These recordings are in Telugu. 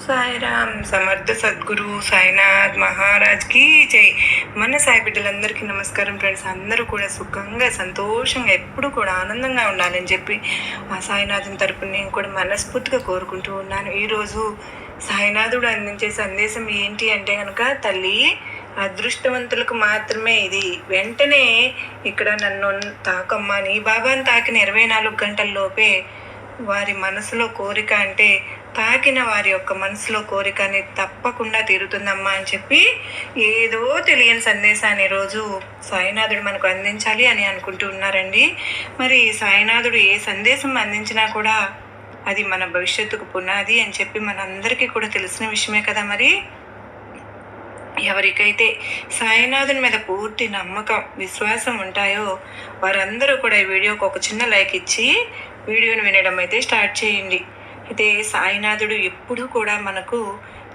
సాయిరామ్ సమర్థ సద్గురు సాయినాథ్ మహారాజ్ కి జై. మన సాయి బిడ్డలందరికీ నమస్కారం ఫ్రెండ్స్. అందరూ కూడా సుఖంగా సంతోషంగా ఎప్పుడు కూడా ఆనందంగా ఉండాలని చెప్పి ఆ సాయినాథుని తరపున నేను కూడా మనస్ఫూర్తిగా కోరుకుంటూ ఉన్నాను. ఈరోజు సాయినాథుడు అందించే సందేశం ఏంటి అంటే కనుక, తల్లి అదృష్టవంతులకు మాత్రమే ఇది. వెంటనే ఇక్కడ నన్ను తాకమ్మా, నీ బాబాను తాకిన 24 గంటల్లోపే వారి మనసులో కోరిక అంటే తాకిన వారి యొక్క మనసులో కోరిక అనేది తప్పకుండా తీరుతుందమ్మా అని చెప్పి ఏదో తెలియని సందేశాన్ని రోజు సాయినాథుడు మనకు అందించాలి అని అనుకుంటూ ఉన్నారండి. మరి సాయినాథుడు ఏ సందేశం అందించినా కూడా అది మన భవిష్యత్తుకు పునాది అని చెప్పి మనందరికీ కూడా తెలిసిన విషయమే కదా. మరి ఎవరికైతే సాయినాథుని మీద పూర్తి నమ్మకం విశ్వాసం ఉంటాయో వారందరూ కూడా ఈ వీడియోకి ఒక చిన్న లైక్ ఇచ్చి వీడియోని వినడం అయితే స్టార్ట్ చేయండి. అయితే సాయినాథుడు ఎప్పుడూ కూడా మనకు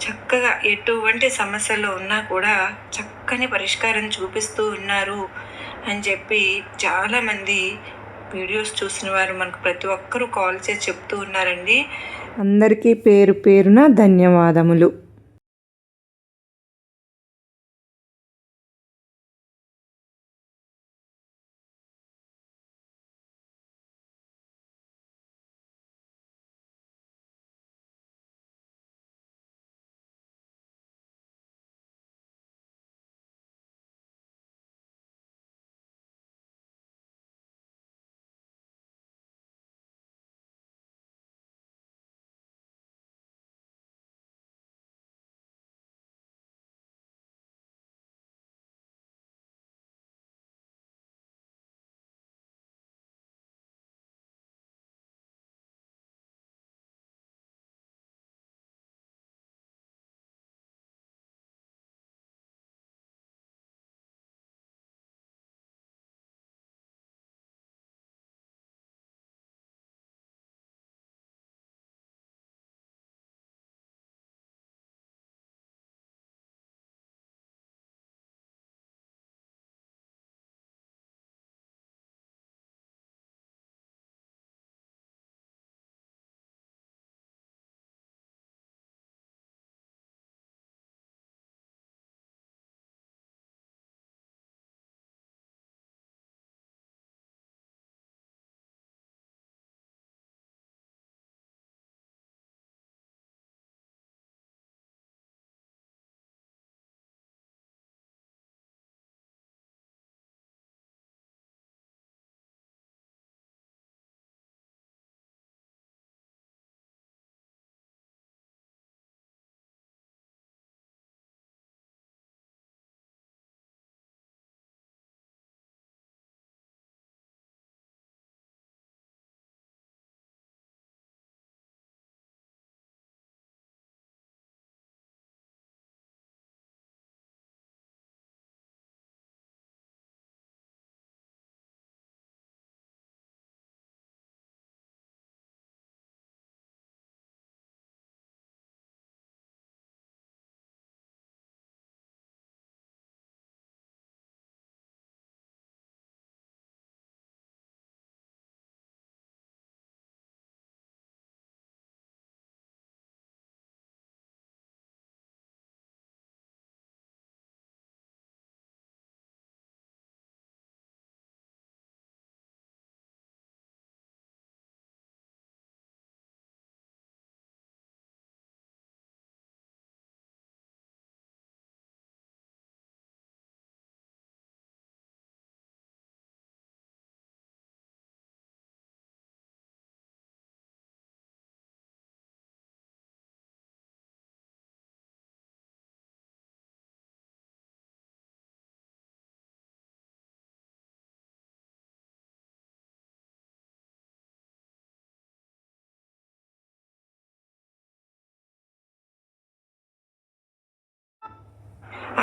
చక్కగా ఎటువంటి సమస్యలు ఉన్నా కూడా చక్కని పరిష్కారం చూపిస్తూ ఉన్నారు అని చెప్పి చాలామంది వీడియోస్ చూసిన వారు మనకు ప్రతి ఒక్కరూ కాల్ చేసి చెప్తూ ఉన్నారండి. అందరికీ పేరు పేరున ధన్యవాదములు.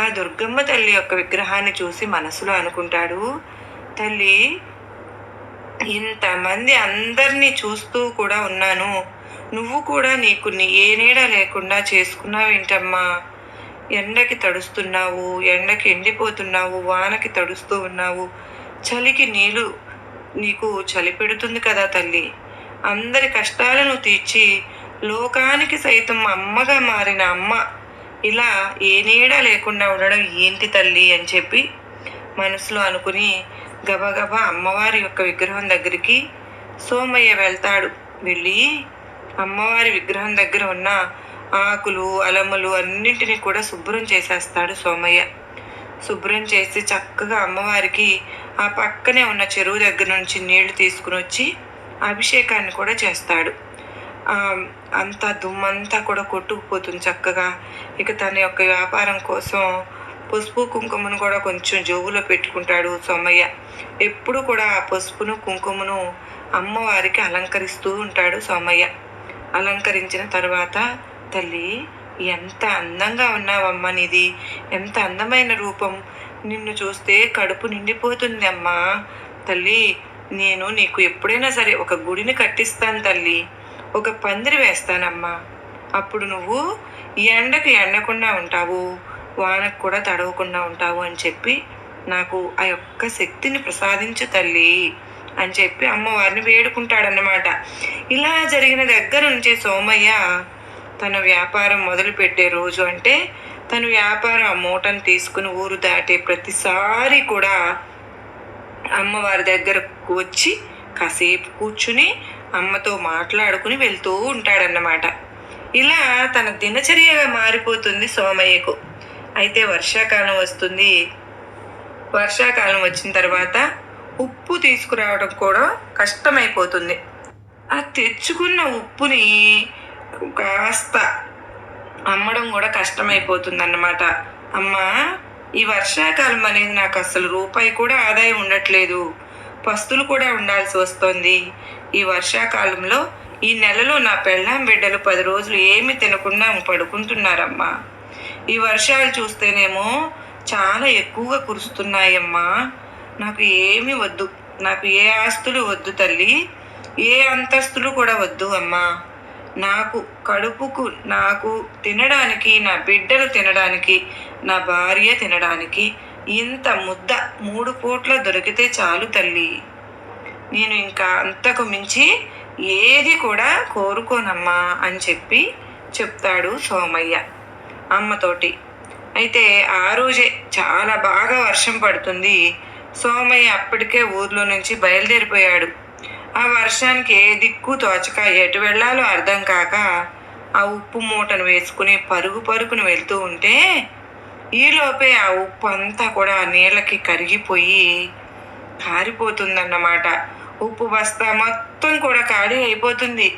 ఆ దుర్గమ్మ తల్లి యొక్క విగ్రహాన్ని చూసి మనసులో అనుకుంటాడు, తల్లి ఇంతమంది అందరినీ చూస్తూ కూడా ఉన్నాను, నువ్వు కూడా నీకు ఏ నీడ లేకుండా చేసుకున్నావేంటమ్మా? ఎండకి తడుస్తున్నావు, ఎండకి ఎండిపోతున్నావు, వానకి తడుస్తూ ఉన్నావు, చలికి నీకు చలి పెడుతుంది కదా తల్లి. అందరి కష్టాలను తీర్చి లోకానికి సైతం అమ్మగా మారిన అమ్మ ఇలా ఏ నీడ లేకుండా ఉండడం ఏంటి తల్లి అని చెప్పి మనసులో అనుకుని గబగబా అమ్మవారి యొక్క విగ్రహం దగ్గరికి సోమయ్య వెళ్తాడు. వెళ్ళి అమ్మవారి విగ్రహం దగ్గర ఉన్న ఆకులు అలములు అన్నింటినీ కూడా శుభ్రం చేసేస్తాడు సోమయ్య. శుభ్రం చేసి చక్కగా అమ్మవారికి ఆ పక్కనే ఉన్న చెరువు దగ్గర నుంచి నీళ్లు తీసుకుని వచ్చి అభిషేకాన్ని కూడా చేస్తాడు. అంతా దుమ్మంతా కూడా కొట్టుకుపోతుంది చక్కగా. ఇక తన యొక్క వ్యాపారం కోసం పసుపు కుంకుమను కూడా కొంచెం జోబులో పెట్టుకుంటాడు సోమయ్య. ఎప్పుడు కూడా ఆ పసుపును కుంకుమను అమ్మవారికి అలంకరిస్తూ ఉంటాడు సోమయ్య. అలంకరించిన తర్వాత, తల్లి ఎంత అందంగా ఉన్నావమ్మా, నీది ఎంత అందమైన రూపం, నిన్ను చూస్తే కడుపు నిండిపోతుంది అమ్మా. తల్లి, నేను నీకు ఎప్పుడైనా సరే ఒక గుడిని కట్టిస్తాను తల్లి, ఒక పందిరి వేస్తానమ్మా. అప్పుడు నువ్వు ఎండకు ఎండకుండా ఉంటావు, వానకు కూడా తడవకుండా ఉంటావు అని చెప్పి నాకు ఆ యొక్క శక్తిని ప్రసాదించు తల్లి అని చెప్పి అమ్మవారిని వేడుకుంటాడన్నమాట. ఇలా జరిగిన దగ్గర నుంచి సోమయ్య తన వ్యాపారం మొదలుపెట్టే రోజు, అంటే తన వ్యాపారం ఆ మూటను తీసుకుని ఊరు దాటే ప్రతిసారి కూడా అమ్మవారి దగ్గరకు వచ్చి కాసేపు కూర్చుని అమ్మతో మాట్లాడుకుని వెళ్తూ ఉంటాడన్నమాట. ఇలా తన దినచర్యగా మారిపోతుంది సోమయ్యకు. అయితే వర్షాకాలం వస్తుంది. వర్షాకాలం వచ్చిన తర్వాత ఉప్పు తీసుకురావడం కూడా కష్టమైపోతుంది. ఆ తెచ్చుకున్న ఉప్పుని కాస్త అమ్మడం కూడా కష్టమైపోతుంది అన్నమాట. అమ్మా, ఈ వర్షాకాలం అనేది నాకు అసలు రూపాయి కూడా ఆదాయం ఉండట్లేదు, పస్తులు కూడా ఉండాల్సి వస్తుంది. ఈ వర్షాకాలంలో ఈ నెలలో నా పెళ్ళాం బిడ్డలు 10 రోజులు ఏమి తినకుండా పడుకుంటున్నారమ్మా. ఈ వర్షాలు చూస్తేనేమో చాలా ఎక్కువగా కురుస్తున్నాయమ్మా. నాకు ఏమీ వద్దు, నాకు ఏ ఆస్తులు వద్దు తల్లి, ఏ అంతస్తులు కూడా వద్దు అమ్మా. నాకు కడుపుకు, నాకు తినడానికి, నా బిడ్డలు తినడానికి, నా భార్య తినడానికి ఇంత ముద్ద 3 పూట్ల దొరికితే చాలు తల్లి. నేను ఇంకా అంతకు మించి ఏది కూడా కోరుకోనమ్మా అని చెప్పి చెప్తాడు సోమయ్య అమ్మతోటి. అయితే ఆ రోజే చాలా బాగా వర్షం పడుతుంది. సోమయ్య అప్పటికే ఊర్లో నుంచి బయలుదేరిపోయాడు. ఆ వర్షానికి ఏ దిక్కు తోచక ఎటు వెళ్ళాలో అర్థం కాక ఆ ఉప్పు మూటను వేసుకుని పరుగును వెళ్తూ ఉంటే, ఈలోపే ఆ ఉప్పు అంతా కూడా నీళ్ళకి కరిగిపోయి కారిపోతుందన్నమాట. ఉప్పు బస్తా మొత్తం కూడా ఖాళీ అయిపోతుంది.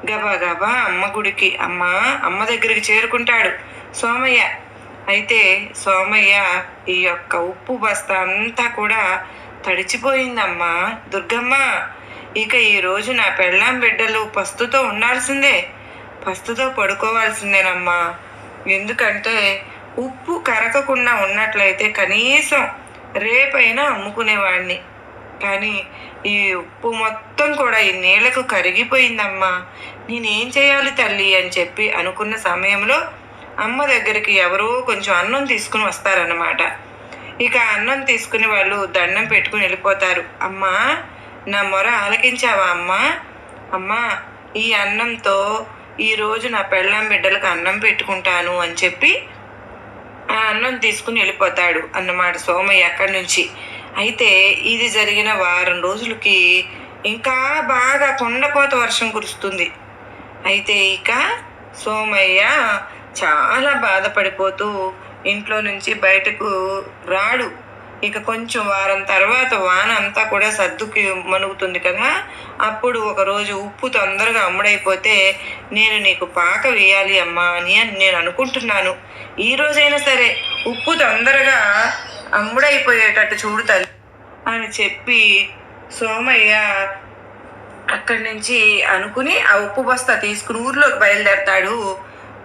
గబగబా అమ్మ గుడికి, అమ్మ దగ్గరికి చేరుకుంటాడు సోమయ్య. అయితే సోమయ్య ఈ యొక్క ఉప్పు బస్తా అంతా కూడా తడిచిపోయిందమ్మా. దుర్గమ్మ, ఇక ఈరోజు నా పెళ్ళాం బిడ్డలు పస్తుతో ఉండాల్సిందే, పస్తుతో పడుకోవాల్సిందేనమ్మా. ఎందుకంటే ఉప్పు కరగకుండా ఉన్నట్లయితే కనీసం రేపైనా అమ్ముకునేవాడిని, కానీ ఈ ఉప్పు మొత్తం కూడా ఈ నీళ్లకు కరిగిపోయిందమ్మా. నేనేం చేయాలి తల్లి అని చెప్పి అనుకున్న సమయంలో అమ్మ దగ్గరికి ఎవరో కొంచెం అన్నం తీసుకుని వస్తారన్నమాట. ఇక అన్నం తీసుకుని వాళ్ళు దండం పెట్టుకుని వెళ్ళిపోతారు. అమ్మా, నా మొర ఆలకించావా అమ్మా? అమ్మా, ఈ అన్నంతో ఈరోజు నా పెళ్ళాం బిడ్డలకు అన్నం పెట్టుకుంటాను అని చెప్పి ఆ అన్నం తీసుకుని వెళ్ళిపోతాడు అన్నమాట సోమయ్య అక్కడి నుంచి. అయితే ఇది జరిగిన వారం రోజులకి ఇంకా బాగా కొండపోత వర్షం కురుస్తుంది. అయితే ఇక సోమయ్య చాలా బాధపడిపోతూ ఇంట్లో నుంచి బయటకు రాడు. ఇక కొంచెం వారం తర్వాత వాన అంతా కూడా సర్దుకి మనుగుతుంది కదా, అప్పుడు ఒకరోజు ఉప్పు తొందరగా అమ్ముడైపోతే నేను నీకు పాక వేయాలి అమ్మా అని నేను అనుకుంటున్నాను. ఈ రోజైనా సరే ఉప్పు తొందరగా అమ్ముడైపోయేటట్టు చూడు తల్లి అని చెప్పి సోమయ్య అక్కడి నుంచి అనుకుని ఆ ఉప్పు బస్తా తీసుకుని ఊర్లోకి బయలుదేరతాడు.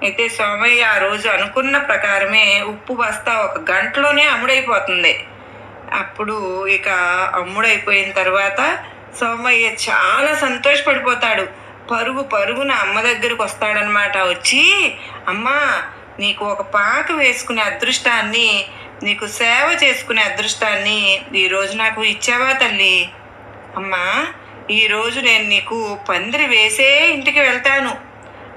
అయితే సోమయ్య ఆ రోజు అనుకున్న ప్రకారమే ఉప్పు బస్తా 1 గంటలోనే అమ్ముడైపోతుంది. అప్పుడు ఇక అమ్ముడైపోయిన తర్వాత సోమయ్య చాలా సంతోషపడిపోతాడు. పరుగున అమ్మ దగ్గరకు వస్తాడనమాట. వచ్చి, అమ్మా, నీకు ఒక పాక వేసుకునే అదృష్టాన్ని, నీకు సేవ చేసుకునే అదృష్టాన్ని ఈరోజు నాకు ఇచ్చావా తల్లి? అమ్మా, ఈరోజు నేను నీకు పందిరి వేసే ఇంటికి వెళ్తాను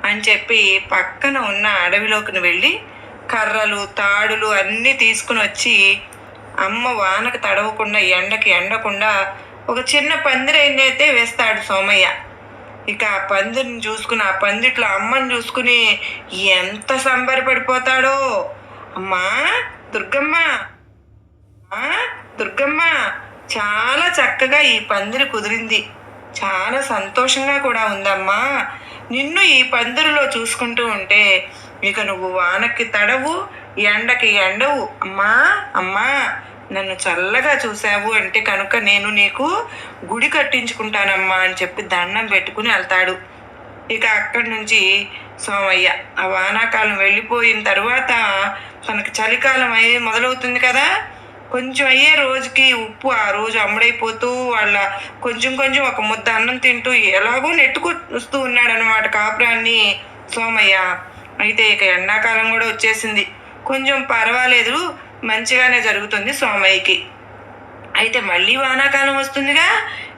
అని చెప్పి పక్కన ఉన్న అడవిలోకి వెళ్ళి కర్రలు తాడులు అన్నీ తీసుకుని వచ్చి అమ్మ వానకు తడవకుండా ఎండకి ఎండకుండా ఒక చిన్న పందిరైతే వేస్తాడు సోమయ్య. ఇక ఆ పందిరిని చూసుకుని ఆ పందిట్లో అమ్మని చూసుకుని ఎంత సంబరపడిపోతాడో. అమ్మా దుర్గమ్మ, దుర్గమ్మ, చాలా చక్కగా ఈ పందిరి కుదిరింది, చాలా సంతోషంగా కూడా ఉందమ్మా. నిన్ను ఈ పందిరిలో చూసుకుంటూ ఉంటే ఇక నువ్వు వానకి తడవు, ఎండకి ఎండవు. అమ్మా అమ్మా, నన్ను చల్లగా చూసావు అంటే కనుక నేను నీకు గుడి కట్టించుకుంటానమ్మా అని చెప్పి దండం పెట్టుకుని వెళ్తాడు. ఇక అక్కడి నుంచి సోమయ్య ఆ వానాకాలం వెళ్ళిపోయిన తర్వాత తనకి చలికాలం మొదలవుతుంది కదా. కొంచెం అయ్యే రోజుకి ఉప్పు ఆ రోజు అమ్ముడైపోతూ వాళ్ళ కొంచెం కొంచెం ఒక ముద్ద అన్నం తింటూ ఎలాగో నెట్టుకొస్తూ ఉన్నాడనమాట కాపురాన్ని సోమయ్య. అయితే ఇక ఎండాకాలం కూడా వచ్చేసింది, కొంచెం పర్వాలేదు, మంచిగానే జరుగుతుంది సోమయ్యకి. అయితే మళ్ళీ వానాకాలం వస్తుందిగా,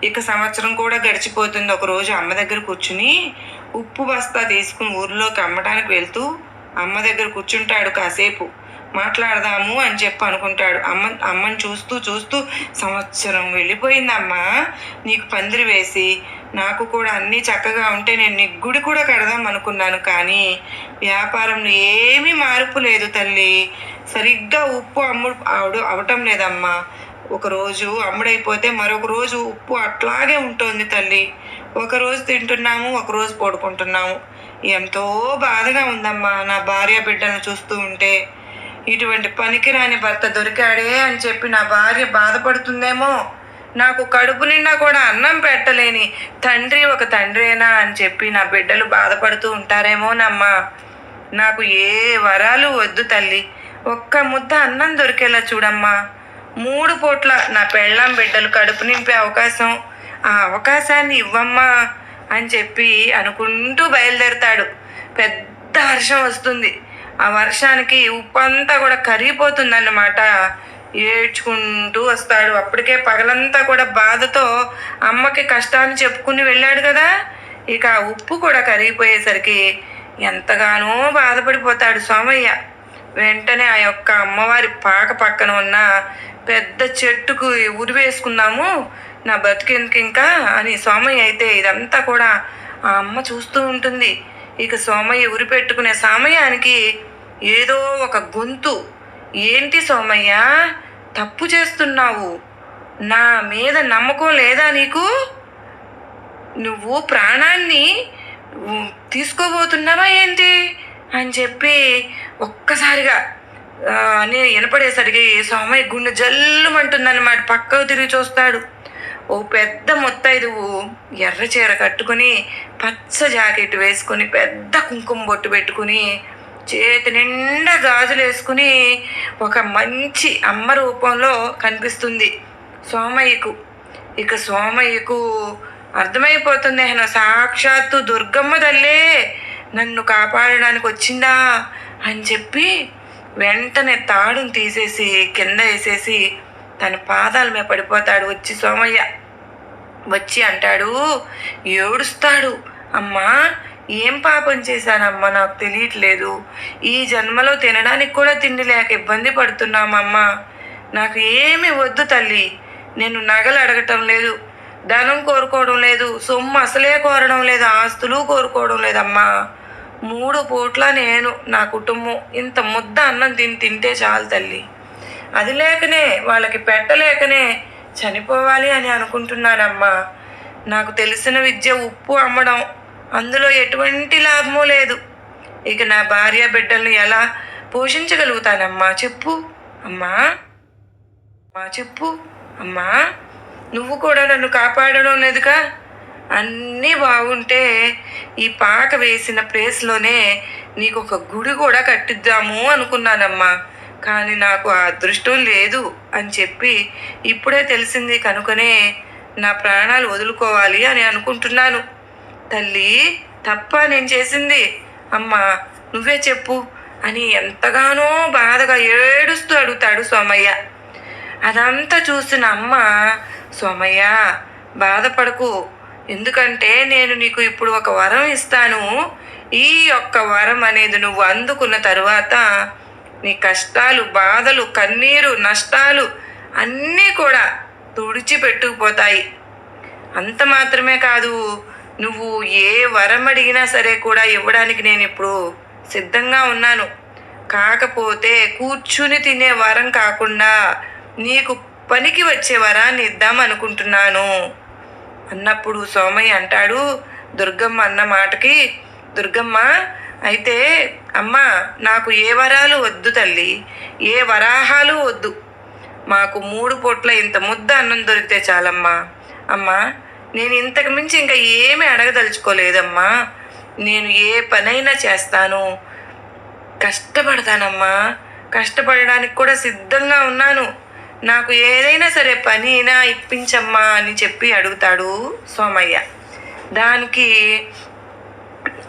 ఇక సంవత్సరం కూడా గడిచిపోతుంది. ఒకరోజు అమ్మ దగ్గర కూర్చుని ఉప్పు బస్తా తీసుకుని ఊర్లోకి అమ్మటానికి వెళ్తూ అమ్మ దగ్గర కూర్చుంటాడు. కాసేపు మాట్లాడదాము అని చెప్పి అనుకుంటాడు. అమ్మని చూస్తూ చూస్తూ సంవత్సరం వెళ్ళిపోయిందమ్మా, నీకు పందిరి వేసి నాకు కూడా అన్నీ చక్కగా ఉంటే నేను నీకు గుడి కూడా కడదాం అనుకున్నాను, కానీ వ్యాపారంలో ఏమీ మార్పు లేదు తల్లి. సరిగ్గా ఉప్పు అవటం లేదమ్మా. ఒకరోజు అమ్ముడైపోతే మరొక రోజు ఉప్పు అట్లాగే ఉంటుంది తల్లి. ఒకరోజు తింటున్నాము, ఒకరోజు పడుకుంటున్నాము. ఎంతో బాధగా ఉందమ్మా నా భార్య బిడ్డలను చూస్తూ ఉంటే. ఇటువంటి పనికిరాని భర్త దొరికాడే అని చెప్పి నా భార్య బాధపడుతుందేమో, నాకు కడుపు నిండా కూడా అన్నం పెట్టలేని తండ్రి ఒక తండ్రేనా అని చెప్పి నా బిడ్డలు బాధపడుతూ ఉంటారేమోనమ్మా. నాకు ఏ వరాలు వద్దు తల్లి, ఒక్క ముద్ద అన్నం దొరికేలా చూడమ్మా. 3 పూట్ల నా పెళ్ళాం బిడ్డలు కడుపు నింపే అవకాశం, ఆ అవకాశాన్ని ఇవ్వమ్మా అని చెప్పి అనుకుంటూ బయలుదేరతాడు. పెద్ద వర్షం వస్తుంది. ఆ వర్షానికి ఉప్పు అంతా కూడా కరిగిపోతుందన్నమాట. ఏడ్చుకుంటూ వస్తాడు. అప్పటికే పగలంతా కూడా బాధతో అమ్మకి కష్టాన్ని చెప్పుకుని వెళ్ళాడు కదా. ఇక ఉప్పు కూడా కరిగిపోయేసరికి ఎంతగానో బాధపడిపోతాడు సోమయ్య. వెంటనే ఆ యొక్క అమ్మవారి పాక పక్కన ఉన్న పెద్ద చెట్టుకు ఉరి వేసుకుందాము, నా బతికేందుకు ఇంకా అని సోమయ్య అయితే ఇదంతా కూడా ఆ అమ్మ చూస్తూ ఉంటుంది. ఇక సోమయ్య ఉరి పెట్టుకునే సమయానికి ఏదో ఒక గొంతు, ఏంటి సోమయ్య తప్పు చేస్తున్నావు, నా మీద నమ్మకం లేదా నీకు, నువ్వు ప్రాణాన్ని తీసుకోబోతున్నావా ఏంటి అని చెప్పి ఒక్కసారిగా అని వినపడేసరికి సోమయ్య గుండె జల్లుమంటుందన్నమాట. పక్కకు తిరిగి చూస్తాడు. ఓ పెద్ద ముత్తైదువు ఎర్ర చీర కట్టుకుని పచ్చ జాకెట్ వేసుకుని పెద్ద కుంకుమ బొట్టు పెట్టుకుని చేతి నిండా గాజులు వేసుకుని ఒక మంచి అమ్మ రూపంలో కనిపిస్తుంది సోమయ్యకు. ఇక సోమయ్యకు అర్థమైపోతుంది, సాక్షాత్తు దుర్గమ్మ తల్లే నన్ను కాపాడడానికి వచ్చిందా అని చెప్పి వెంటనే తాడును తీసేసి కింద వేసేసి తన పాదాల మీద పడిపోతాడు. వచ్చి సోమయ్య వచ్చి అంటాడు, ఏడుస్తాడు, అమ్మా ఏం పాపం చేశానమ్మా నాకు తెలియట్లేదు, ఈ జన్మలో తినడానికి కూడా తిండి లేక ఇబ్బంది పడుతున్నామమ్మా, నాకు ఏమీ వద్దు తల్లి, నేను నగలు అడగటం లేదు, ధనం కోరుకోవడం లేదు, సొమ్ము అసలే కోరడం లేదు, ఆస్తులు కోరుకోవడం లేదమ్మా, 3 పూట్ల నేను నా కుటుంబం ఇంత ముద్ద అన్నం తింటే చాలు తల్లి, అది లేకనే వాళ్ళకి పెట్టలేకనే చనిపోవాలి అని అనుకుంటున్నానమ్మా, నాకు తెలిసిన విద్య ఉప్పు అమ్మడం, అందులో ఎటువంటి లాభమూ లేదు, ఇక నా భార్య బిడ్డలను ఎలా పోషించగలుగుతానమ్మా చెప్పు అమ్మా, చెప్పు అమ్మా, నువ్వు కూడా నన్ను కాపాడడం లేదుగా, అన్నీ బాగుంటే ఈ పాక వేసిన ప్లేస్లోనే నీకు ఒక గుడి కూడా కట్టిద్దాము అనుకున్నానమ్మా, కానీ నాకు ఆ అదృష్టం లేదు అని చెప్పి ఇప్పుడే తెలిసింది కనుకనే నా ప్రాణాలు వదులుకోవాలి అని అనుకుంటున్నాను తల్లి, తప్ప నేను చేసింది, అమ్మా నువ్వే చెప్పు అని ఎంతగానో బాధగా ఏడుస్తూ అడుగుతాడు సోమయ్య. అదంతా చూసిన అమ్మ, సోమయ్య బాధపడకు, ఎందుకంటే నేను నీకు ఇప్పుడు ఒక వరం ఇస్తాను, ఈ యొక్క వరం అనేది నువ్వు అందుకున్న తరువాత నీ కష్టాలు, బాధలు, కన్నీరు, నష్టాలు అన్నీ కూడా తుడిచిపెట్టుకుపోతాయి. అంత మాత్రమే కాదు, నువ్వు ఏ వరం అడిగినా సరే కూడా ఇవ్వడానికి నేను ఇప్పుడు సిద్ధంగా ఉన్నాను. కాకపోతే కూర్చుని తినే వరం కాకుండా నీకు పనికి వచ్చే వరాన్ని ఇద్దాం అనుకుంటున్నాను అన్నప్పుడు సోమయ్య అంటాడు దుర్గమ్మ అన్న మాటకి, దుర్గమ్మ అయితే అమ్మా నాకు ఏ వరాలు వద్దు తల్లి, ఏ వరాహాలు వద్దు. మాకు 3 పూట్ల ఇంత ముద్ద అన్నం దొరికితే చాలమ్మా. అమ్మా నేను ఇంతకు మించి ఇంకా ఏమీ అడగదలుచుకోలేదమ్మా. నేను ఏ పనైనా చేస్తాను, కష్టపడతానమ్మా, కష్టపడడానికి కూడా సిద్ధంగా ఉన్నాను. నాకు ఏదైనా సరే పని అయినా ఇప్పించమ్మా అని చెప్పి అడుగుతాడు సోమయ్య. దానికి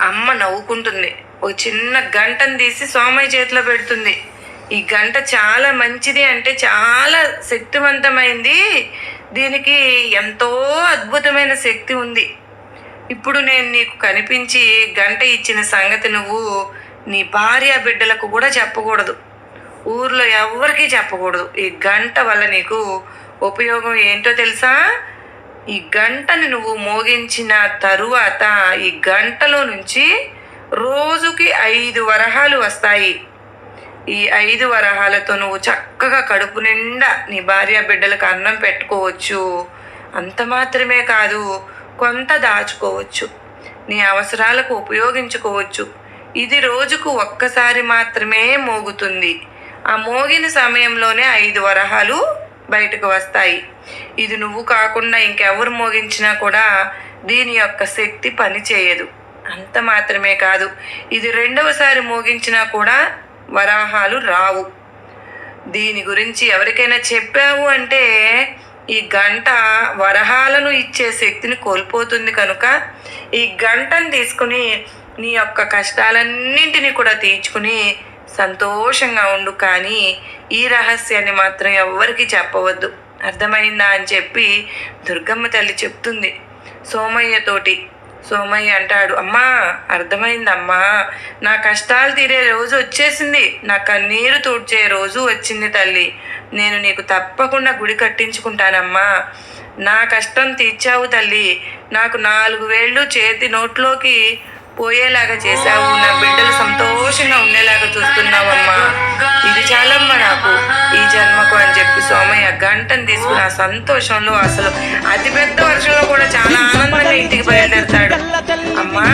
అమ్మ నవ్వుకుంటుంది. ఒక చిన్న గంటను తీసి సోమయ్య చేతిలో పెడుతుంది. ఈ గంట చాలా మంచిది, అంటే చాలా శక్తివంతమైంది, దీనికి ఎంతో అద్భుతమైన శక్తి ఉంది. ఇప్పుడు నేను నీకు కనిపించి గంట ఇచ్చిన సంగతి నువ్వు నీ భార్య బిడ్డలకు కూడా చెప్పకూడదు, ఊర్లో ఎవరికీ చెప్పకూడదు. ఈ గంట వల్ల నీకు ఉపయోగం ఏంటో తెలుసా? ఈ గంటని నువ్వు మోగించిన తరువాత ఈ గంటలో నుంచి రోజుకి 5 వరహాలు వస్తాయి. ఈ 5 వరహాలతో నువ్వు చక్కగా కడుపు నిండా నీ భార్య బిడ్డలకు అన్నం పెట్టుకోవచ్చు. అంత మాత్రమే కాదు, కొంత దాచుకోవచ్చు, నీ అవసరాలకు ఉపయోగించుకోవచ్చు. ఇది రోజుకు ఒక్కసారి మాత్రమే మోగుతుంది. ఆ మోగిన సమయంలోనే 5 వరహాలు బయటకు వస్తాయి. ఇది నువ్వు కాకుండా ఇంకెవరు మోగించినా కూడా దీని యొక్క శక్తి పని చేయదు. అంత మాత్రమే కాదు, ఇది 2వసారి మోగించినా కూడా వరాహాలు రావు. దీని గురించి ఎవరికైనా చెప్పావు అంటే ఈ గంట వరహాలను ఇచ్చే శక్తిని కోల్పోతుంది. కనుక ఈ గంటను తీసుకుని నీ యొక్క కష్టాలన్నింటినీ కూడా తీర్చుకుని సంతోషంగా ఉండు. కానీ ఈ రహస్యాన్ని మాత్రం ఎవ్వరికీ చెప్పవద్దు, అర్థమైందా అని చెప్పి దుర్గమ్మ తల్లి చెప్తుంది సోమయ్యతోటి. సోమయ్య అంటాడు, అమ్మా అర్థమైందమ్మా, నా కష్టాలు తీరే రోజు వచ్చేసింది, నా కన్నీరు తుడిచే రోజు వచ్చింది తల్లి. నేను నీకు తప్పకుండా గుడి కట్టించుకుంటానమ్మా. నా కష్టం తీర్చావు తల్లి, నాకు 4 వేళ్ళు చేతి నోట్లోకి పోయేలాగా చేశావు, నా బిడ్డలు సంతోషంగా ఉండేలాగా చూస్తున్నావమ్మా, ఇది చాలమ్మా నాకు ఈ జన్మకు అని చెప్పి సోమయ్య గంటను తీసుకుని ఆ సంతోషంలో అసలు అతిపెద్ద వర్షంలో కూడా చాలా ఆనందంగా ఇంటికి బయలుదేరుతాడు. అమ్మా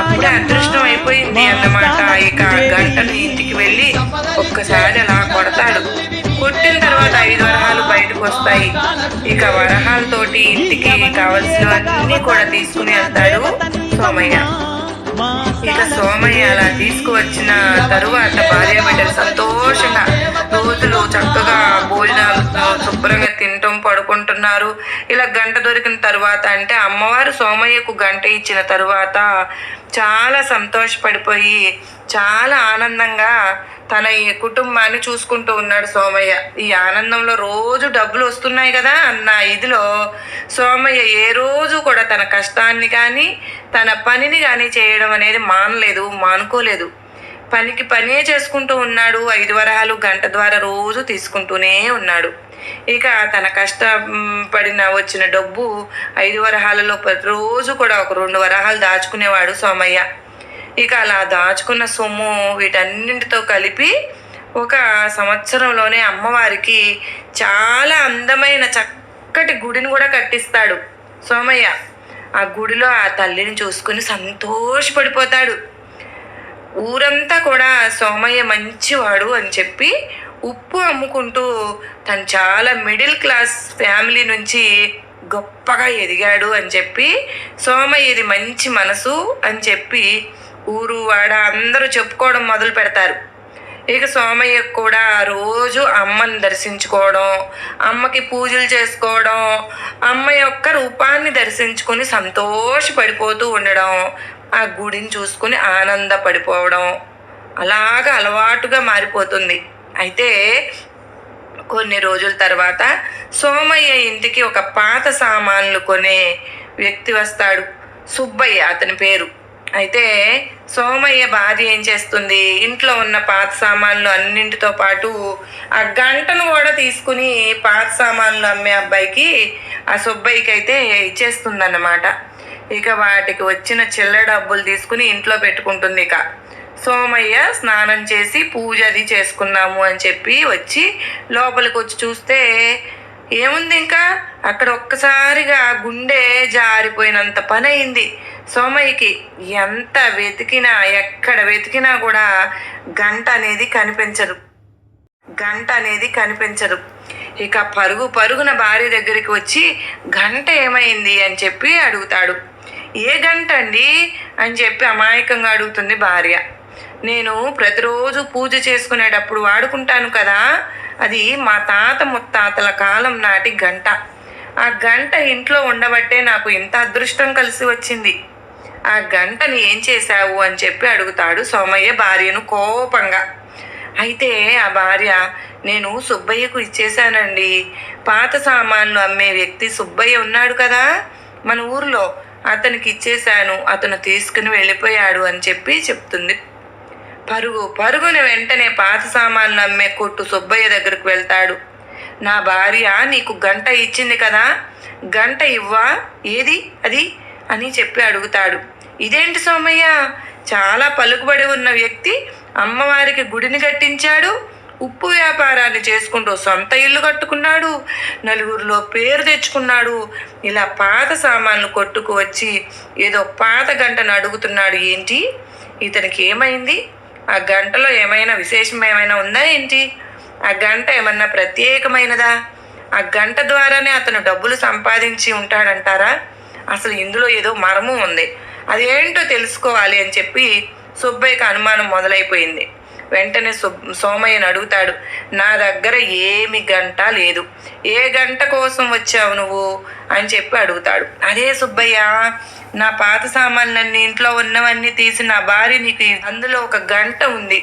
అప్పుడే అదృష్టం అయిపోయింది అన్నమాట. ఇక గంటను ఇంటికి వెళ్ళి ఒక్కసారి అలా కొడతాడు. కొట్టిన తర్వాత 5 వరహాలు బయటకు వస్తాయి. ఇక వరహాలతోటి ఇంటికి కావలసినవన్నీ కూడా తీసుకుని వెళ్తాడు సోమయ్య. ఇక సోమయ్య అలా తీసుకువచ్చిన తరువాత భార్య బిడ్డలు సంతోషంగా రోజులు చక్కగా భోజనాలు శుభ్రంగా తినటం, పడుకుంటున్నారు. ఇలా గంట దొరికిన తరువాత అంటే అమ్మవారు సోమయ్యకు గంట ఇచ్చిన తరువాత చాలా సంతోషపడిపోయి చాలా ఆనందంగా తన ఈ కుటుంబాన్ని చూసుకుంటూ ఉన్నాడు సోమయ్య. ఈ ఆనందంలో రోజు డబ్బులు వస్తున్నాయి కదా అన్న ఇదిలో సోమయ్య ఏ రోజు కూడా తన కష్టాన్ని కానీ తన పనిని కానీ చేయడం అనేది మానుకోలేదు. పనికి పనే చేసుకుంటూ ఉన్నాడు. 5 వరహాలు గంట ద్వారా రోజు తీసుకుంటూనే ఉన్నాడు. ఇక తన కష్టపడిన వచ్చిన డబ్బు 5 వరహాలలో ప్రతిరోజు కూడా ఒక 2 వరహాలు దాచుకునేవాడు సోమయ్య. ఇక అలా దాచుకున్న సొమ్ము వీటన్నింటితో కలిపి ఒక సంవత్సరంలోనే అమ్మవారికి చాలా అందమైన చక్కటి గుడిని కూడా కట్టిస్తాడు సోమయ్య. ఆ గుడిలో ఆ తల్లిని చూసుకుని సంతోషపడిపోతాడు. ఊరంతా కూడా సోమయ్య మంచివాడు అని చెప్పి ఉప్పు అమ్ముకుంటూ తను చాలా మిడిల్ క్లాస్ ఫ్యామిలీ నుంచి గొప్పగా ఎదిగాడు అని చెప్పి సోమయ్యది మంచి మనసు అని చెప్పి ఊరు వాడ అందరూ చెప్పుకోవడం మొదలు పెడతారు. ఇక సోమయ్యకు కూడా రోజు అమ్మని దర్శించుకోవడం, అమ్మకి పూజలు చేసుకోవడం, అమ్మ యొక్క రూపాన్ని దర్శించుకొని సంతోషపడిపోతూ ఉండడం, ఆ గుడిని చూసుకుని ఆనందపడిపోవడం అలాగా అలవాటుగా మారిపోతుంది. అయితే కొన్ని రోజుల తర్వాత సోమయ్య ఇంటికి ఒక పాత సామాన్లు కొనే వ్యక్తి వస్తాడు. సుబ్బయ్య అతని పేరు. అయితే సోమయ్య భార్య ఏం చేస్తుంది, ఇంట్లో ఉన్న పాత సామాన్లు అన్నింటితో పాటు ఆ గంటను కూడా తీసుకుని పాత సామాన్లు అమ్మే అబ్బాయికి, ఆ సుబ్బయ్యకి అయితే ఇచ్చేస్తుందన్నమాట. ఇక వాటికి వచ్చిన చిల్లర డబ్బులు తీసుకుని ఇంట్లో పెట్టుకుంటుంది. ఇక సోమయ్య స్నానం చేసి పూజ అది చేసుకున్నాము అని చెప్పి వచ్చి లోపలికి వచ్చి చూస్తే ఏముంది, ఇంకా అక్కడ ఒక్కసారిగా గుండె జారిపోయినంత పని అయింది సోమయ్యకి. ఎంత వెతికినా, ఎక్కడ వెతికినా కూడా గంట అనేది కనిపించదు. ఇక పరుగున భార్య దగ్గరికి వచ్చి గంట ఏమైంది అని చెప్పి అడుగుతాడు. ఏ గంట అండి అని చెప్పి అమాయకంగా అడుగుతుంది భార్య. నేను ప్రతిరోజు పూజ చేసుకునేటప్పుడు వాడుకుంటాను కదా, అది మా తాత ముత్తాతల కాలం నాటి గంట. ఆ గంట ఇంట్లో ఉండబట్టే నాకు ఇంత అదృష్టం కలిసి వచ్చింది. ఆ గంటని ఏం చేశావు అని చెప్పి అడుగుతాడు సోమయ్య భార్యను కోపంగా. అయితే ఆ భార్య, నేను సుబ్బయ్యకు ఇచ్చేశానండి. పాత సామాన్లు అమ్మే వ్యక్తి సుబ్బయ్య ఉన్నాడు కదా మన ఊర్లో, అతనికి ఇచ్చేశాను, అతను తీసుకుని వెళ్ళిపోయాడు అని చెప్పి చెప్తుంది. పరుగున వెంటనే పాత సామాన్లు అమ్మే కొట్టు సుబ్బయ్య దగ్గరకు వెళ్తాడు. నా భార్య నీకు గంట ఇచ్చింది కదా, గంట ఇవ్వా, ఏది అది అని చెప్పి అడుగుతాడు. ఇదేంటి సోమయ్య, చాలా పలుకుబడి ఉన్న వ్యక్తి అమ్మవారికి గుడిని కట్టించాడు, ఉప్పు వ్యాపారాన్ని చేసుకుంటూ సొంత ఇల్లు కట్టుకున్నాడు, నలుగురిలో పేరు తెచ్చుకున్నాడు. ఇలా పాత సామాన్లు కొట్టుకు వచ్చి ఏదో పాత గంటను అడుగుతున్నాడు. ఏంటి, ఇతనికి ఏమైంది? ఆ గంటలో ఏమైనా విశేషం ఏమైనా ఉందా ఏంటి? ఆ గంట ఏమన్నా ప్రత్యేకమైనదా? ఆ గంట ద్వారానే అతను డబ్బులు సంపాదించి ఉంటాడంటారా? అసలు ఇందులో ఏదో మర్మం ఉంది, అదేంటో తెలుసుకోవాలి అని చెప్పి సుబ్బయ్యకి అనుమానం మొదలైపోయింది. వెంటనే సోమయ్యను అడుగుతాడు. నా దగ్గర ఏమి గంట లేదు, ఏ గంట కోసం వచ్చావు నువ్వు అని చెప్పి అడుగుతాడు. అదే సుబ్బయ్య, నా పాత సామాన్లన్నీ ఇంట్లో ఉన్నవన్నీ తీసి నా భార్య నీకు, అందులో ఒక గంట ఉంది.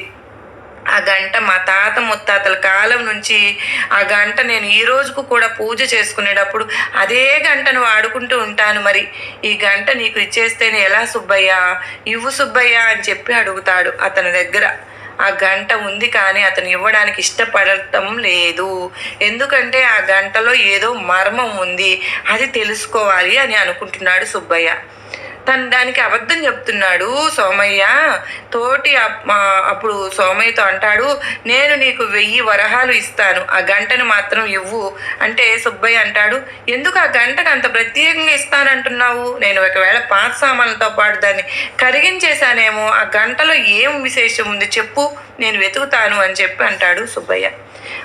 ఆ గంట మా తాత ముత్తాతల కాలం నుంచి ఆ గంట నేను ఈ రోజుకు కూడా పూజ చేసుకునేటప్పుడు అదే గంటను వాడుకుంటూ ఉంటాను. మరి ఈ గంట నీకు ఇచ్చేస్తేనే ఎలా సుబ్బయ్య, ఇవ్వు సుబ్బయ్య అని చెప్పి అడుగుతాడు. అతని దగ్గర ఆ గంట ఉంది, కానీ అతను ఇవ్వడానికి ఇష్టపడటం లేదు. ఎందుకంటే ఆ గంటలో ఏదో మర్మం ఉంది, అది తెలుసుకోవాలి అని అనుకుంటున్నాడు సుబ్బయ్య. తను దానికి అబద్ధం చెప్తున్నాడు సోమయ్య. అప్పుడు సోమయ్యతో అంటాడు, నేను నీకు 1000 వరహాలు ఇస్తాను, ఆ గంటను మాత్రం ఇవ్వు అంటే సుబ్బయ్య అంటాడు, ఎందుకు ఆ గంటకు అంత ప్రత్యేకంగా ఇస్తానంటున్నావు? నేను ఒకవేళ పాత సామాన్లతో పాటు దాన్ని కరిగించేశానేమో, ఆ గంటలో ఏం విశేషం ఉంది చెప్పు, నేను వెతుకుతాను అని చెప్పి అంటాడు సుబ్బయ్య.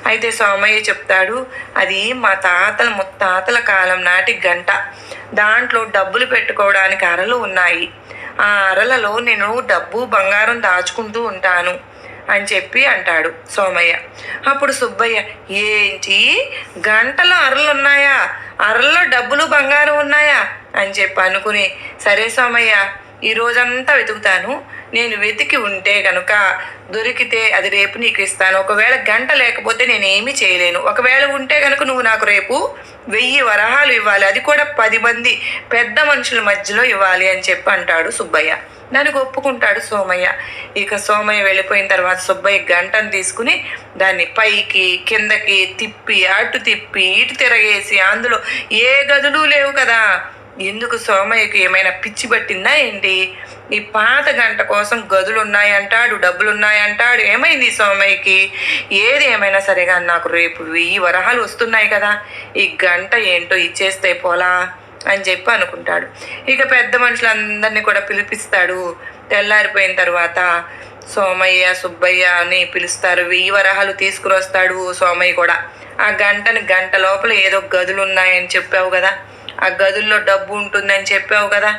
అయితే సోమయ్య చెప్తాడు, అది మా తాతల ముత్తాతల కాలం నాటి గంట, దాంట్లో డబ్బులు పెట్టుకోవడానికి అరలు ఉన్నాయి, ఆ అరలలో నేను డబ్బు బంగారం దాచుకుంటూ ఉంటాను అని చెప్పి అంటాడు సోమయ్య. అప్పుడు సుబ్బయ్య, ఏంటి గంటలో అరలు ఉన్నాయా, అరల్లో డబ్బులు బంగారం ఉన్నాయా అని చెప్పి అనుకుని, సరే సోమయ్య, ఈ రోజంతా వెతుకుతాను, నేను వెతికి ఉంటే కనుక దొరికితే అది రేపు నీకు ఇస్తాను, ఒకవేళ గంట లేకపోతే నేను ఏమీ చేయలేను, ఒకవేళ ఉంటే కనుక నువ్వు నాకు రేపు 1000 వరహాలు ఇవ్వాలి, అది కూడా 10 మంది పెద్ద మనుషుల మధ్యలో ఇవ్వాలి అని చెప్పి అంటాడు సుబ్బయ్య. దానికి ఒప్పుకుంటాడు సోమయ్య. ఇక సోమయ్య వెళ్ళిపోయిన తర్వాత సుబ్బయ్య గంటను తీసుకుని దాన్ని పైకి కిందకి తిప్పి, అటు తిప్పి ఇటు తిరగేసి, అందులో ఏ గదులు లేవు కదా. ఎందుకు సోమయ్యకి ఏమైనా పిచ్చి పట్టిందా ఏంటి? ఈ పాత గంట కోసం గదులు ఉన్నాయంటాడు, డబ్బులు ఉన్నాయంటాడు. ఏమైంది సోమయ్యకి? ఏది ఏమైనా సరే కానీ నాకు రేపు 1000 వరహాలు వస్తున్నాయి కదా, ఈ గంట ఏంటో ఇచ్చేస్తే పోలా అని చెప్పి అనుకుంటాడు. ఇక పెద్ద మనుషులందరినీ కూడా పిలిపిస్తాడు. తెల్లారిపోయిన తర్వాత సోమయ్య సుబ్బయ్య అని పిలుస్తారు. 1000 వరహాలు తీసుకుని వస్తాడు సోమయ్య కూడా. ఆ గంట లోపల ఏదో గదులు ఉన్నాయని చెప్పావు కదా, ఆ గదుల్లో డబ్బు ఉంటుందని చెప్పావు కదా,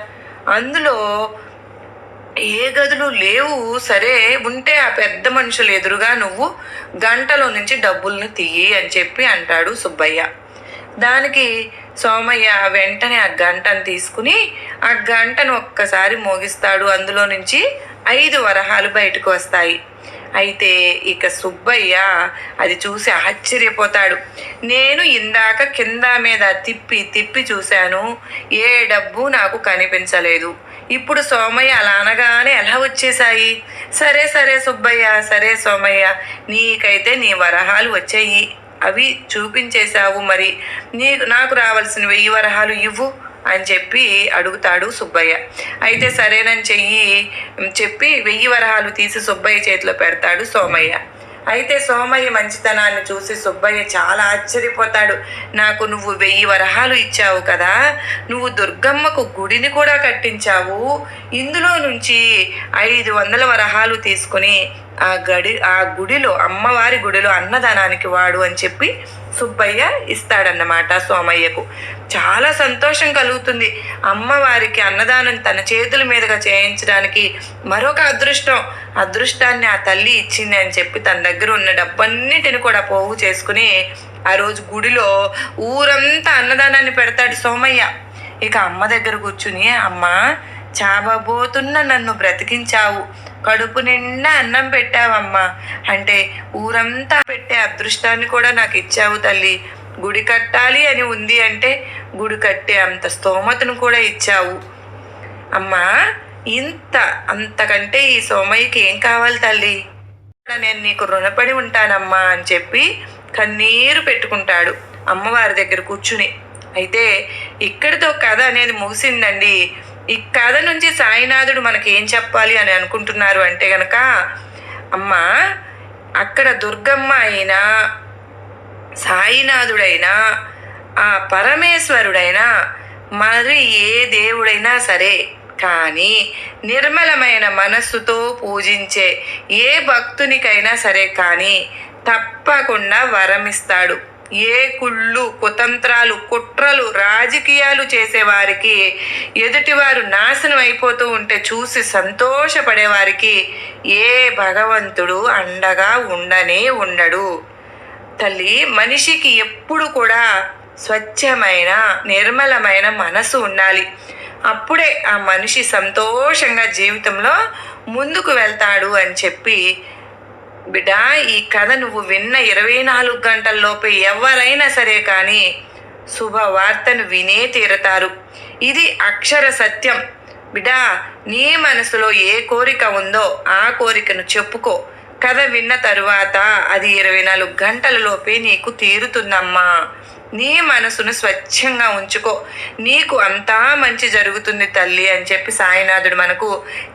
అందులో ఏ గదులు లేవు, సరే ఉంటే ఆ పెద్ద మనుషులు ఎదురుగా నువ్వు గంటలో నుంచి డబ్బుల్ని తీయి అని చెప్పి అంటాడు సుబ్బయ్య. దానికి సోమయ్య వెంటనే ఆ గంటను తీసుకుని ఆ గంటను ఒక్కసారి మోగిస్తాడు. అందులో నుంచి 5 వరహాలు బయటకు వస్తాయి. అయితే ఇక సుబ్బయ్య అది చూసి ఆశ్చర్యపోతాడు. నేను ఇందాక కింద మీద తిప్పి చూశాను, ఏ డబ్బు నాకు కనిపించలేదు, ఇప్పుడు సోమయ్య అలా అనగానే ఎలా వచ్చేశాయి? సరే సరే సుబ్బయ్య, సరే సోమయ్య, నీకైతే నీ వరహాలు వచ్చాయి, అవి చూపించేశావు, మరి నాకు రావాల్సిన 1000 వరహాలు ఇవ్వు అని చెప్పి అడుగుతాడు సుబ్బయ్య. అయితే సరేనని చెప్పి 1000 వరహాలు తీసి సుబ్బయ్య చేతిలో పెడతాడు సోమయ్య. అయితే సోమయ్య మంచితనాన్ని చూసి సుబ్బయ్య చాలా ఆశ్చర్యపోతాడు. నాకు నువ్వు 1000 వరహాలు ఇచ్చావు కదా, నువ్వు దుర్గమ్మకు గుడిని కూడా కట్టించావు, ఇందులో నుంచి 500 వరహాలు తీసుకుని ఆ గుడిలో, అమ్మవారి గుడిలో అన్నదానానికి వాడు అని చెప్పి సుబ్బయ్య ఇస్తాడన్నమాట సోమయ్యకు. చాలా సంతోషం కలుగుతుంది. అమ్మవారికి అన్నదానం తన చేతుల మీదుగా చేయించడానికి మరొక అదృష్టాన్ని ఆ తల్లి ఇచ్చింది అని చెప్పి తన దగ్గర ఉన్న డబ్బన్నిటిని కూడా పోగు చేసుకుని ఆ రోజు గుడిలో ఊరంతా అన్నదానాన్ని పెడతాడు సోమయ్య. ఇక అమ్మ దగ్గర కూర్చుని, అమ్మ, చావబోతున్న నన్ను బ్రతికించావు, కడుపు నిండా అన్నం పెట్టావమ్మా, అంటే ఊరంతా పెట్టే అదృష్టాన్ని కూడా నాకు ఇచ్చావు తల్లి. గుడి కట్టాలి అని ఉంది అంటే గుడి కట్టే అంత స్తోమతను కూడా ఇచ్చావు అమ్మా. అంతకంటే ఈ సోమయ్యకి ఏం కావాలి తల్లి? నేను నీకు రుణపడి ఉంటానమ్మా అని చెప్పి కన్నీరు పెట్టుకుంటాడు అమ్మవారి దగ్గర కూర్చుని. అయితే ఇక్కడితో కథ అనేది ముగిసిందండి. ఈ కథ నుంచి సాయినాథుడు మనకి ఏం చెప్పాలి అని అనుకుంటున్నారు అంటే గనక, అమ్మ, అక్కడ దుర్గమ్మ అయినా, సాయినాథుడైనా, ఆ పరమేశ్వరుడైనా, మరి ఏ దేవుడైనా సరే కానీ నిర్మలమైన మనస్సుతో పూజించే ఏ భక్తునికైనా సరే కానీ తప్పకుండా వరమిస్తాడు. ఏ కుళ్ళు, కుతంత్రాలు, కుట్రలు, రాజకీయాలు చేసేవారికి, ఎదుటివారు నాశనం అయిపోతూ ఉంటే చూసి సంతోషపడేవారికి ఏ భగవంతుడు అండగా ఉండడు. తల్లి, మనిషికి ఎప్పుడు కూడా స్వచ్ఛమైన నిర్మలమైన మనసు ఉండాలి. అప్పుడే ఆ మనిషి సంతోషంగా జీవితంలో ముందుకు వెళ్తాడు అని చెప్పి, బిడ్డా, ఈ కథ నువ్వు విన్న 24 గంటల్లోపే ఎవరైనా సరే కానీ శుభవార్తను వినే తీరతారు. ఇది అక్షర సత్యం. బిడ్డా, నీ మనసులో ఏ కోరిక ఉందో ఆ కోరికను చెప్పుకో. కథ విన్న తరువాత అది 24 గంటలలోపే నీకు తీరుతుందమ్మా. నీ మనసును స్వచ్ఛంగా ఉంచుకో, నీకు అంతా మంచి జరుగుతుంది తల్లి అని చెప్పి సాయినాథుడు మనకు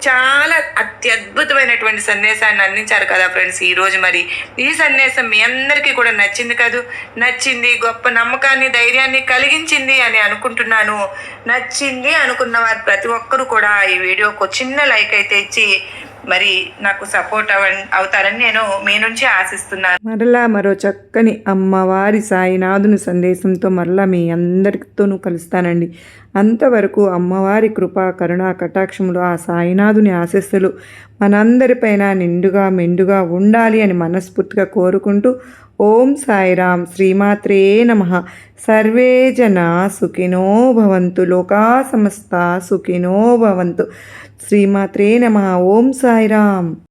చాలా అత్యద్భుతమైనటువంటి సందేశాన్ని అందించారు కదా ఫ్రెండ్స్. ఈరోజు మరి ఈ సందేశం మీ అందరికీ కూడా నచ్చింది కదూ? నచ్చింది, గొప్ప నమ్మకాన్ని, ధైర్యాన్ని కలిగించింది అని అనుకుంటున్నాను. నచ్చింది అనుకున్న వారు ప్రతి ఒక్కరూ కూడా ఈ వీడియోకు చిన్న లైక్ అయితే ఇచ్చి మరి నాకు సపోర్ట్ అవుతారని నేను మీ నుంచి ఆశిస్తున్నాను. మరలా మరో చక్కని అమ్మవారి సాయినాథుని సందేశంతో మరలా మీ అందరితోనూ కలుస్తానండి. అంతవరకు అమ్మవారి కృపా కరుణా కటాక్షములు, ఆ సాయినాథుని ఆశీస్సులు మనందరిపైన నిండుగా మెండుగా ఉండాలి అని మనస్ఫూర్తిగా కోరుకుంటూ, ఓం సాయిరాం, శ్రీమాత్రే నమః. సర్వే జనా సుఖినో భవంతు, లోకా సమస్త సుఖినో భవంతు. శ్రీమాత్రే నమః. ఓం సాయిరాం.